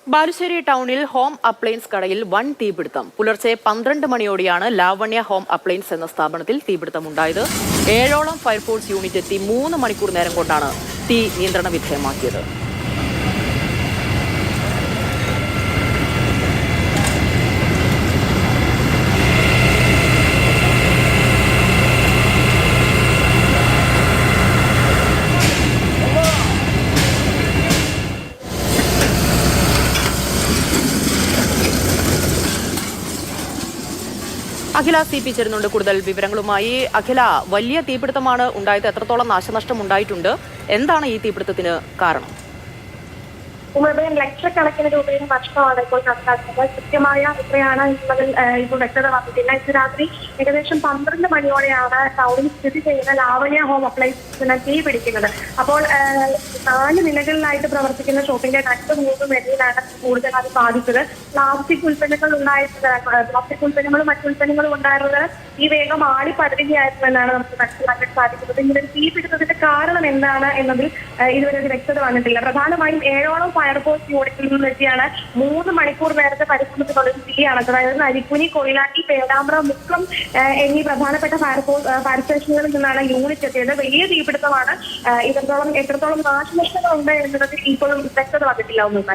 ബാലുശ്ശേരി ടൗണിൽ home appliance കടയിൽ വൻ തീപിടുത്തം. പുലർച്ചെ 12 മണിയോടെയാണ് ലാവണ്യ ഹോം അപ്ലയൻസ് എന്ന സ്ഥാപനത്തിൽ തീപിടുത്തമുണ്ടായത്. 7ഓളം ഫയർഫോഴ്സ് യൂണിറ്റ് എത്തി 3 മണിക്കൂർ നേരം കൊണ്ടാണ് തീ നിയന്ത്രണ വിധേയമാക്കിയത്. അഖില CP ചേരുന്നുണ്ട് കൂടുതൽ വിവരങ്ങളുമായി. അഖില, വലിയ തീപിടുത്തമാണ് ഉണ്ടായത്. എത്രത്തോളം നാശനഷ്ടം ഉണ്ടായിട്ടുണ്ട്? എന്താണ് ഈ തീപിടുത്തത്തിന് കാരണം? ലക്ഷക്കണക്കിന് രൂപയുടെ നഷ്ടമാണ് ഇപ്പോൾ കണക്കാക്കുന്നത്. കൃത്യമായ എത്രയാണ് എന്നുള്ളതിൽ ഇപ്പോൾ വ്യക്തത വന്നിട്ടില്ല. ഇന്ന് രാത്രി ഏകദേശം 12 മണിയോടെയാണ് ടൗണിൽ സ്ഥിതി ചെയ്യുന്ന ലാവണ്യ ഹോം അപ്ലയൻസിന് തീ പിടിക്കുന്നത്. അപ്പോൾ 4 നിലകളിലായിട്ട് പ്രവർത്തിക്കുന്ന ഷോപ്പിന്റെ 2-3 നിലയിലാണ് കൂടുതലായി ബാധിച്ചത്. പ്ലാസ്റ്റിക് ഉൽപ്പന്നങ്ങളും മറ്റു ഉൽപ്പന്നങ്ങളും ഉണ്ടായിരുന്നത് ഈ വേഗം ആളിപ്പടരുകയായിരുന്നു എന്നാണ് നമുക്ക് മനസ്സിലാക്കാൻ സാധിക്കുന്നത്. ഇങ്ങനെ തീ പിടുത്തത്തിന്റെ കാരണം എന്താണ് എന്നതിൽ ഇതുവരെ ഒരു വ്യക്തത വന്നിട്ടില്ല. പ്രധാനമായും 7ഓളം ഫയർഫോഴ്സ് യൂണിറ്റിൽ നിന്നെത്തിയാണ് 3 മണിക്കൂർ നേരത്തെ പരിശ്രമത്തിലുള്ള തീയാണ്. അതായത് അരിക്കുനി, കൊയിലാണ്ടി, പേരാമ്പ്ര, മുക്കം എന്നീ പ്രധാനപ്പെട്ട ഫയർ സ്റ്റേഷനുകളിൽ നിന്നാണ് യൂണിറ്റ് എത്തിയത്. വലിയ തീപിടുത്തമാണ്. എത്രത്തോളം നാശനഷ്ടങ്ങൾ ഉണ്ട് എന്നതിൽ ഇപ്പോഴും വ്യക്തത വന്നിട്ടില്ല ഒന്നും.